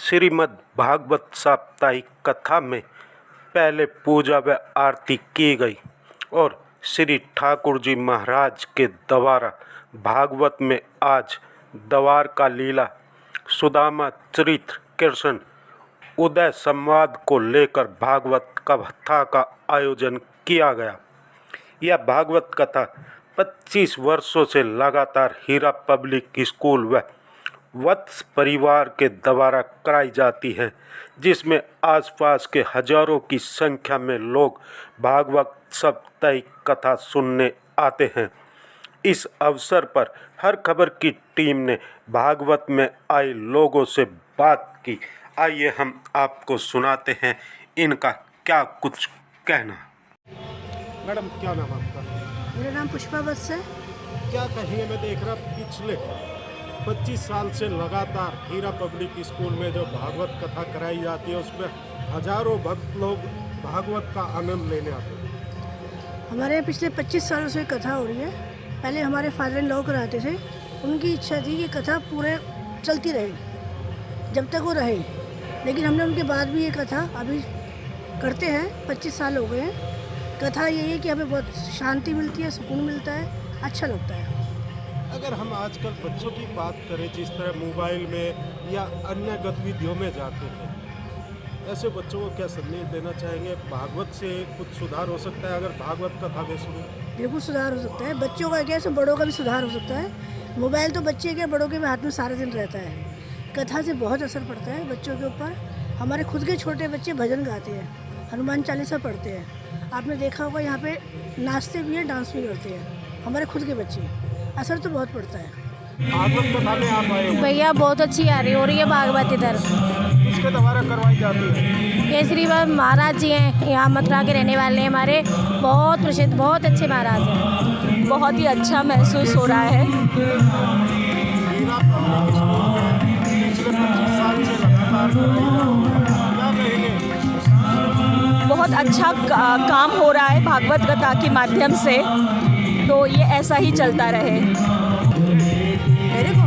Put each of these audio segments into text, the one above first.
श्रीमद् भागवत साप्ताहिक कथा में पहले पूजा व आरती की गई और श्री ठाकुर जी महाराज के द्वारा भागवत में आज द्वार का लीला सुदामा चरित्र कृष्ण उदय संवाद को लेकर भागवत कथा का आयोजन किया गया। यह भागवत कथा 25 वर्षों से लगातार हीरा पब्लिक स्कूल व वत्स परिवार के द्वारा कराई जाती है, जिसमें आसपास के हजारों की संख्या में लोग भागवत साप्ताहिक कथा सुनने आते हैं। इस अवसर पर हर खबर की टीम ने भागवत में आए लोगों से बात की। आइए हम आपको सुनाते हैं इनका क्या कुछ कहना। मैडम, क्या नाम आपका? मेरा नाम पुष्पा वत्स है। क्या कहिए, मैं देख रहा पिछले 25 साल से लगातार हीरा पब्लिक स्कूल में जो भागवत कथा कराई जाती है उसमें हजारों भक्त लोग भागवत का आनंद लेने आते हैं। हमारे यहाँ पिछले 25 सालों से कथा हो रही है। पहले हमारे फादर इन लॉ कराते थे, उनकी इच्छा थी कि कथा पूरे चलती रहे जब तक वो रहे, लेकिन हमने उनके बाद भी ये कथा अभी करते हैं। 25 साल हो गए हैं। कथा यही है कि हमें बहुत शांति मिलती है, सुकून मिलता है, अच्छा लगता है। अगर हम आजकल बच्चों की बात करें, जिस तरह मोबाइल में या अन्य गतिविधियों में जाते हैं, ऐसे बच्चों को क्या संदेश देना चाहेंगे? भागवत से कुछ सुधार हो सकता है अगर भागवत कथा में सुनो? बिल्कुल सुधार हो सकता है। बच्चों का क्या, बड़ों का भी सुधार हो सकता है। मोबाइल तो बच्चे के बड़ों के भी हाथ में सारा दिन रहता है। कथा से बहुत असर पड़ता है बच्चों के ऊपर। हमारे खुद के छोटे बच्चे भजन गाते हैं, हनुमान चालीसा पढ़ते हैं। आपने देखा होगा यहाँ पे नाचते भी हैं, डांस भी करते हैं हमारे खुद के बच्चे। असर तो बहुत पड़ता है। भागवत कथा में आप आए हो? भैया बहुत अच्छी आ रही है भागवत इधर। किसके द्वारा करवाई जाती है? ये श्री महाराज जी हैं, यहाँ मथुरा के रहने वाले हैं, हमारे बहुत प्रसिद्ध, बहुत अच्छे महाराज हैं। बहुत ही अच्छा महसूस हो रहा है। हीरा पब्लिक स्कूल में पिछले 25 साल से लगातार क्या कहेंगे? बहुत अच्छा काम हो रहा है भागवत कथा के माध्यम से, तो ये ऐसा ही चलता रहे। मेरे को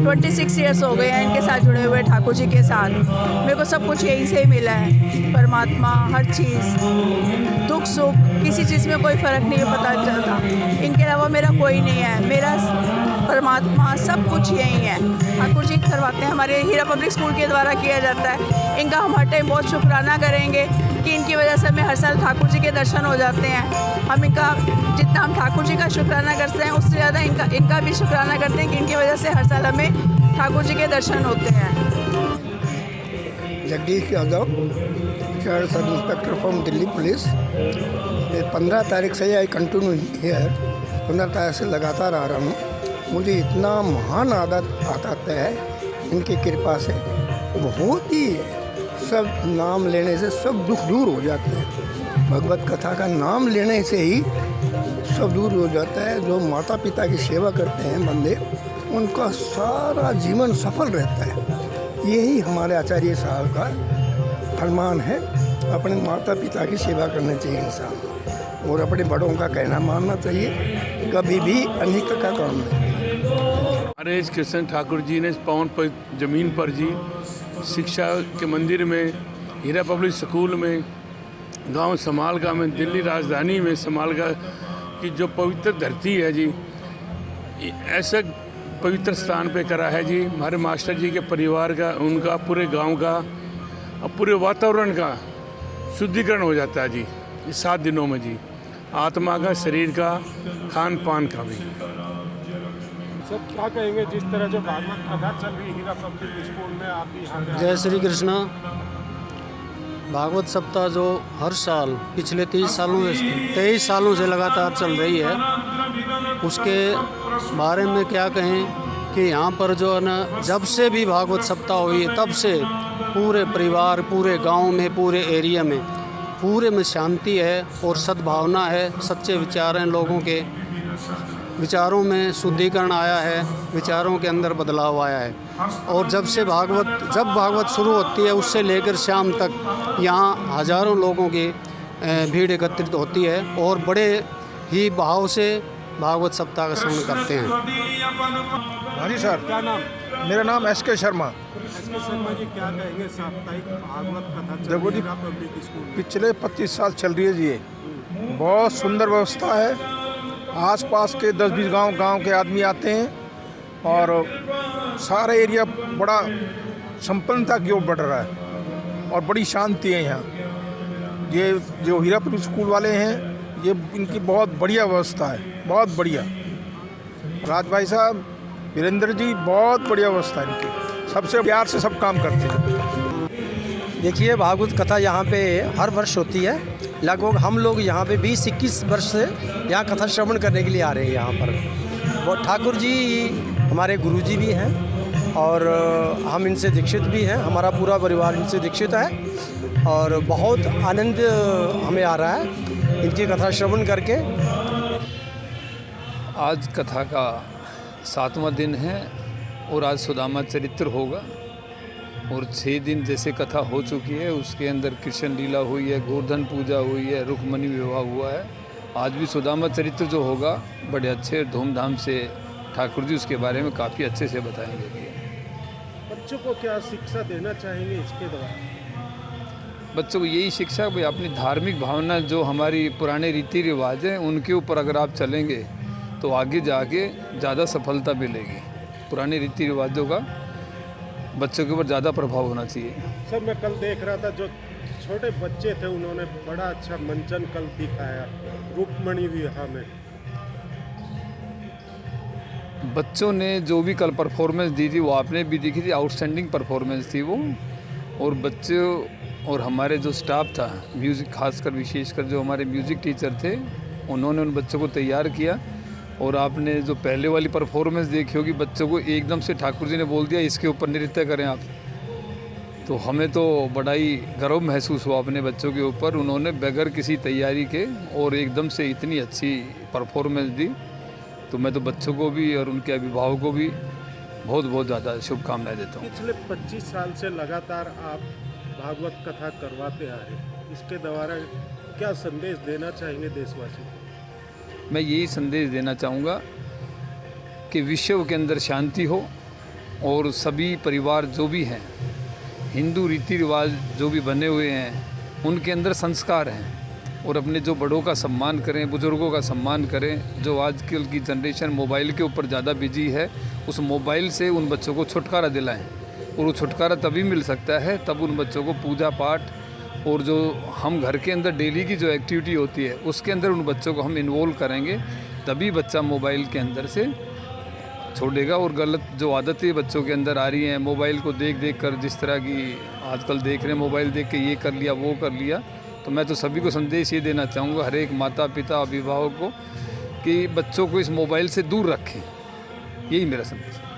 26 ईयर्स हो गए हैं इनके साथ जुड़े हुए, ठाकुर जी के साथ। मेरे को सब कुछ यहीं से ही मिला है, परमात्मा, हर चीज़, दुख सुख, किसी चीज़ में कोई फ़र्क नहीं पता चलता। इनके अलावा मेरा कोई नहीं है, मेरा परमात्मा सब कुछ यही है। ठाकुर जी करवाते हैं, हमारे हीरा पब्लिक स्कूल के द्वारा किया जाता है। इनका हम हर टाइम बहुत शुक्राना करेंगे कि इनकी वजह से हमें हर साल ठाकुर जी के दर्शन हो जाते हैं। हम इनका जितना हम ठाकुर जी का शुक्राना करते हैं उससे ज़्यादा इनका भी शुक्राना करते हैं कि इनकी वजह से हर साल हमें ठाकुर जी के दर्शन होते हैं। Jagdish Yadav, charge sub inspector from Delhi police. 15 तारीख से आई कंटिन्यू हियर, 15 तारीख से लगातार आ रहा हूँ। मुझे इतना महान आदत आता है इनकी कृपा से। बहुत ही सब नाम लेने से सब दुख दूर हो जाते हैं। भगवत कथा का नाम लेने से ही सब दूर हो जाता है। जो माता पिता की सेवा करते हैं बंदे, उनका सारा जीवन सफल रहता है। यही हमारे आचार्य साहब का फरमान है। अपने माता पिता की सेवा करनी चाहिए इंसान, और अपने बड़ों का कहना मानना चाहिए। कभी भी अनिष्ट का काम नहीं। नरेश कृष्ण ठाकुर जी ने पावन जमीन पर जी शिक्षा के मंदिर में, हीरा पब्लिक स्कूल में, गांव समालगा में, दिल्ली राजधानी में समालगा की जो पवित्र धरती है जी, ऐसे पवित्र स्थान पे करा है जी। हमारे मास्टर जी के परिवार का, उनका, पूरे गांव का और पूरे वातावरण का शुद्धिकरण हो जाता है जी इस 7 दिनों में जी। आत्मा का, शरीर का, खान पान का भी। सब क्या कहेंगे जिस तरह जो भागवत कथा चल रही हीरा पब्लिक स्कूल में? आप भी यहाँ जय श्री कृष्णा। भागवत सप्ताह जो हर साल पिछले 23 सालों से लगातार चल रही है, उसके बारे में क्या कहें कि यहाँ पर जो है ना, जब से भी भागवत सप्ताह हुई है तब से पूरे परिवार, पूरे गांव में, पूरे एरिया में, पूरे में शांति है और सद्भावना है। सच्चे विचार हैं, लोगों के विचारों में शुद्धिकरण आया है, विचारों के अंदर बदलाव आया है। और जब भागवत शुरू होती है उससे लेकर शाम तक यहाँ हजारों लोगों की भीड़ एकत्रित होती है और बड़े ही भाव से भागवत सप्ताह का श्रवण करते हैं। हाँ जी सर, क्या नाम? मेरा नाम SK शर्मा। SK शर्मा जी, क्या कहेंगे साप्ताहिक भागवत कथा चल देखो रही जी, है पब्लिक स्कूल में? पिछले 25 साल चल रही है जी। ये बहुत सुंदर व्यवस्था है। आसपास के 10-20 गांव के आदमी आते हैं और सारा एरिया बड़ा संपन्नता की ओर बढ़ रहा है और बड़ी शांति है यहाँ। ये जो हीरापुर स्कूल वाले हैं, ये इनकी बहुत बढ़िया व्यवस्था है, बहुत बढ़िया। राज भाई साहब, वीरेंद्र जी, बहुत बढ़िया व्यवस्था है इनकी। सबसे प्यार से सब काम करते हैं। देखिए, भागवत कथा यहाँ पे हर वर्ष होती है। लगभग हम लोग यहाँ पे 20-21 वर्ष से यहाँ कथा श्रवण करने के लिए आ रहे हैं यहाँ पर। वो ठाकुर जी हमारे गुरु जी भी हैं और हम इनसे दीक्षित भी हैं। हमारा पूरा परिवार इनसे दीक्षित है और बहुत आनंद हमें आ रहा है इनकी कथा श्रवण करके। आज कथा का 7वां दिन है और आज सुदामा चरित्र होगा और 6 दिन जैसे कथा हो चुकी है, उसके अंदर कृष्ण लीला हुई है, गोवर्धन पूजा हुई है, रुक्मणी विवाह हुआ है। आज भी सुदामा चरित्र जो होगा बड़े अच्छे धूमधाम से ठाकुर जी उसके बारे में काफ़ी अच्छे से बताएंगे। बच्चों को क्या शिक्षा देना चाहेंगे इसके द्वारा? बच्चों को यही शिक्षा, भाई अपनी धार्मिक भावना जो हमारी पुराने रीति रिवाज हैं उनके ऊपर अगर आप चलेंगे तो आगे जाके ज़्यादा सफलता मिलेगी। पुराने रीति रिवाजों का बच्चों के ऊपर ज़्यादा प्रभाव होना चाहिए। सर, मैं कल देख रहा था, जो छोटे बच्चे थे उन्होंने बड़ा अच्छा मंचन कल दिखाया रुक्मणी विवाह में। बच्चों ने जो भी कल परफॉर्मेंस दी थी वो आपने भी देखी थी, आउटस्टैंडिंग परफॉर्मेंस थी वो। और बच्चों और हमारे जो स्टाफ था म्यूज़िक, खासकर विशेषकर जो हमारे म्यूज़िक टीचर थे, उन्होंने उन बच्चों को तैयार किया। और आपने जो पहले वाली परफॉर्मेंस देखी होगी, बच्चों को एकदम से ठाकुर जी ने बोल दिया इसके ऊपर नृत्य करें आप। तो हमें तो बड़ा ही गर्व महसूस हुआ अपने बच्चों के ऊपर। उन्होंने बगैर किसी तैयारी के और एकदम से इतनी अच्छी परफॉर्मेंस दी। तो मैं तो बच्चों को भी और उनके अभिभावकों को भी बहुत बहुत ज़्यादा शुभकामनाएं देता हूँ। पिछले 25 साल से लगातार आप भागवत कथा करवाते आ रहे हैं, इसके द्वारा क्या संदेश देना चाहेंगे देशवासियों को? मैं यही संदेश देना चाहूँगा कि विश्व के अंदर शांति हो और सभी परिवार जो भी हैं, हिंदू रीति रिवाज जो भी बने हुए हैं, उनके अंदर संस्कार हैं और अपने जो बड़ों का सम्मान करें, बुज़ुर्गों का सम्मान करें। जो आजकल की जनरेशन मोबाइल के ऊपर ज़्यादा बिजी है, उस मोबाइल से उन बच्चों को छुटकारा दिलाएं। और वो छुटकारा तभी मिल सकता है तब उन बच्चों को पूजा पाठ और जो हम घर के अंदर डेली की जो एक्टिविटी होती है उसके अंदर उन बच्चों को हम इन्वॉल्व करेंगे, तभी बच्चा मोबाइल के अंदर से छोड़ेगा। और गलत जो आदतें बच्चों के अंदर आ रही हैं, मोबाइल को देख देख कर, जिस तरह की आजकल देख रहे हैं, मोबाइल देख के ये कर लिया वो कर लिया, तो मैं तो सभी को संदेश ये देना चाहूँगा, हर एक माता पिता अभिभावक को, कि बच्चों को इस मोबाइल से दूर रखें। यही मेरा संदेश है।